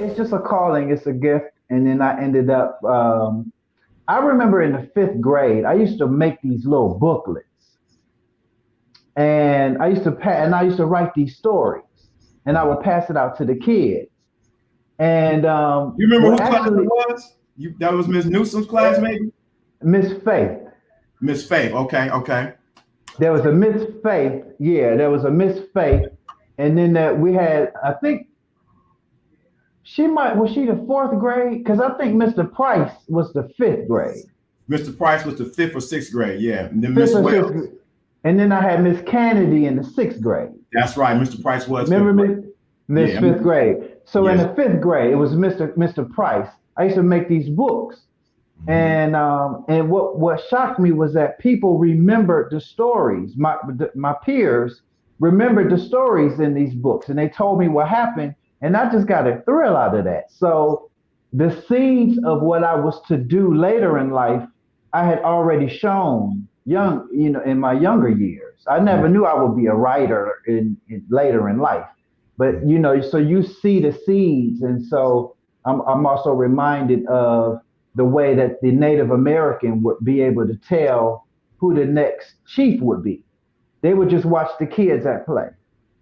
it's just a calling. It's a gift. And then I ended up. I remember in the fifth grade, I used to make these little booklets, and I used to write these stories, and I would pass it out to the kids. And You remember well, who class it actually, was? That was Miss Newsom's class, maybe? Miss Faith. Miss Faith. Okay, okay. There was a Miss Faith. Yeah, there was a Miss Faith, and then we had. I think was she the fourth grade? Because I think Mr. Price was the fifth grade. Mr. Price was the fifth or sixth grade, yeah. And then Fifth Miss or sixth, Wells. and then I had Miss Kennedy in the sixth grade. That's right. Mr. Price was Remember fifth grade. Miss Yeah. fifth grade. So in Yes. the fifth grade, it was Mr. Price. I used to make these books, and what shocked me was that people remembered the stories. My peers remembered the stories in these books, and they told me what happened, and I just got a thrill out of that. So the seeds of what I was to do later in life, I had already shown in my younger years. I never knew I would be a writer in later in life, but so you see the seeds, and so I'm also reminded of the way that the Native American would be able to tell who the next chief would be. They would just watch the kids at play.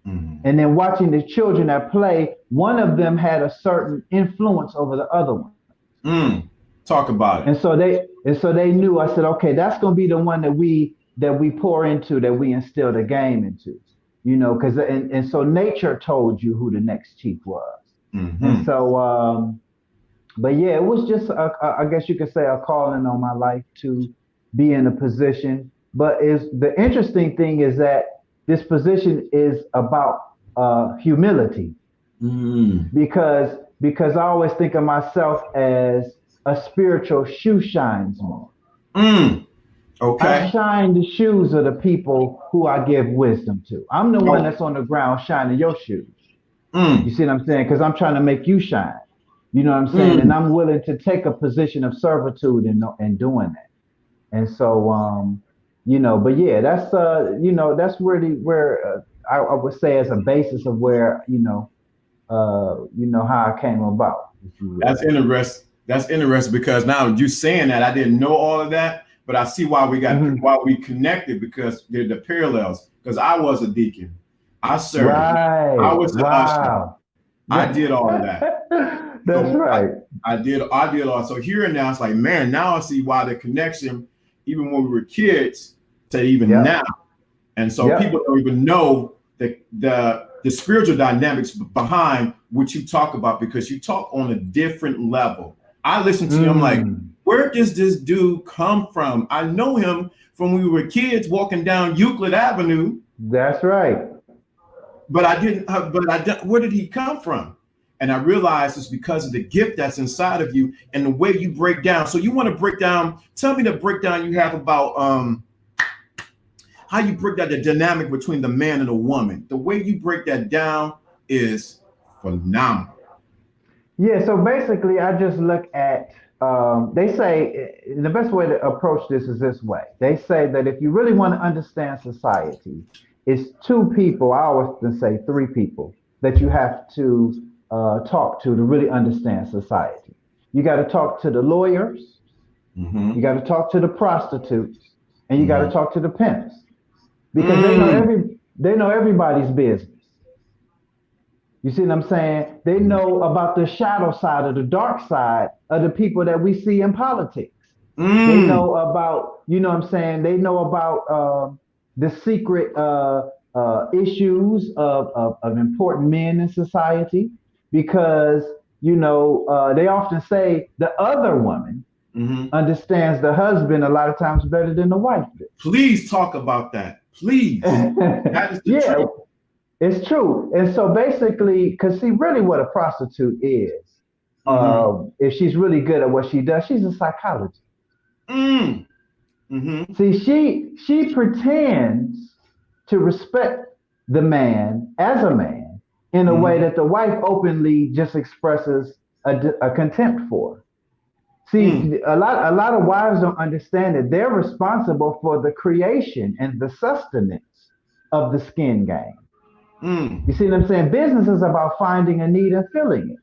And then watching the children at play, one of them had a certain influence over the other one. Talk about it. And so they knew. I said, okay, that's going to be the one that we pour into, that we instill the game into. Because and so nature told you who the next chief was. And so, but yeah, it was just I guess you could say a calling on my life to be in a position. But the interesting thing is that this position is about humility, because I always think of myself as a spiritual shoe shinesman. Okay. I shine the shoes of the people who I give wisdom to. I'm the one that's on the ground shining your shoes. You see what I'm saying? Because I'm trying to make you shine. You know what I'm saying? And I'm willing to take a position of servitude in doing that. And so, but yeah, that's that's really where I would say as a basis of where how I came about. That's interesting. That's interesting because now you saying that, I didn't know all of that, but I see why we connected, because they're the parallels. Because I was a deacon, I served, right. I was an usher, I Yeah. did all of that. That's right. I did all. So here and now, it's like, man, now I see why the connection, even when we were kids to even now. And so people don't even know the spiritual dynamics behind what you talk about, because you talk on a different level. I listen to you, I'm like, where does this dude come from? I know him from when we were kids walking down Euclid Avenue. That's right. But I didn't, where did he come from? And I realized it's because of the gift that's inside of you and the way you break down. So you want to break down, tell me the breakdown you have about how you break down the dynamic between the man and the woman. The way you break that down is phenomenal. Yeah, so basically I just look at, they say the best way to approach this is this way. They say that if you really want to understand society, it's two people, I often say three people, that you have to talk to really understand society. You got to talk to the lawyers, you got to talk to the prostitutes, and you got to talk to the pimps, because they know everybody's business. You see what I'm saying? They know about the shadow side or the dark side of the people that we see in politics. They know about, you know what I'm saying? They know about the secret issues of important men in society, because, they often say the other woman understands the husband a lot of times better than the wife does. Please talk about that. Please. That is the truth. It's true. And so basically, because see, really what a prostitute is, if she's really good at what she does, she's a psychologist. See, she pretends to respect the man as a man in a way that the wife openly just expresses a contempt for. See, a lot of wives don't understand that they're responsible for the creation and the sustenance of the skin game. You see what I'm saying? Business is about finding a need and filling it.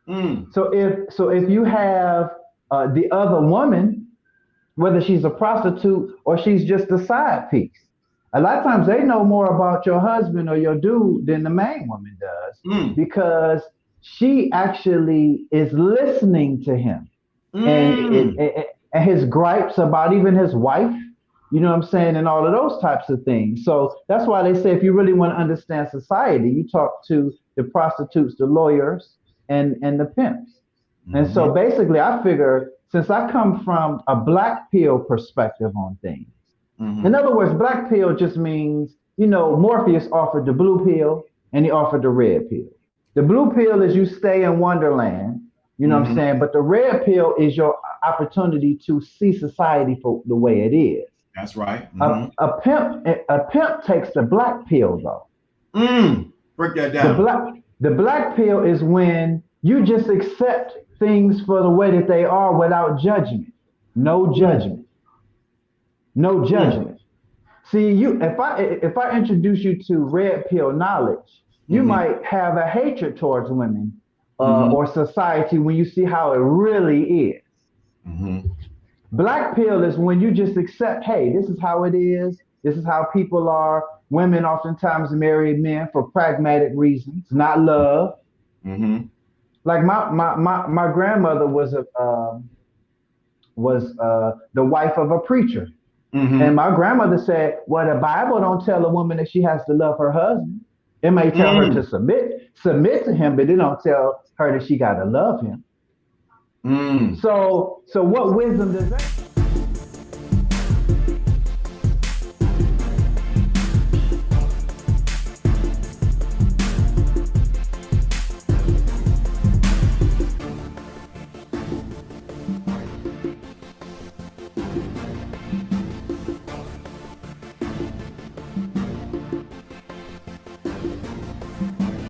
So if you have the other woman, whether she's a prostitute or she's just a side piece, a lot of times they know more about your husband or your dude than the main woman does, because she actually is listening to him and his gripes about even his wife, you know what I'm saying, and all of those types of things. So that's why they say if you really want to understand society, you talk to the prostitutes, the lawyers, and the pimps. And so basically, I figure since I come from a black pill perspective on things, in other words, black pill just means, Morpheus offered the blue pill and he offered the red pill. The blue pill is you stay in Wonderland, you know what I'm saying? But the red pill is your opportunity to see society for the way it is. That's right. A pimp takes the black pill though. Break that down. The black pill is when you just accept things for the way that they are without judgment. No judgment. No judgment. See, if I introduce you to red pill knowledge, you might have a hatred towards women or society when you see how it really is. Black pill is when you just accept, hey, this is how it is. This is how people are. Women oftentimes marry men for pragmatic reasons, not love. Like my grandmother was the wife of a preacher. And my grandmother said, well, the Bible don't tell a woman that she has to love her husband. It may tell her to submit to him, but it don't tell her that she got to love him. So what wisdom does that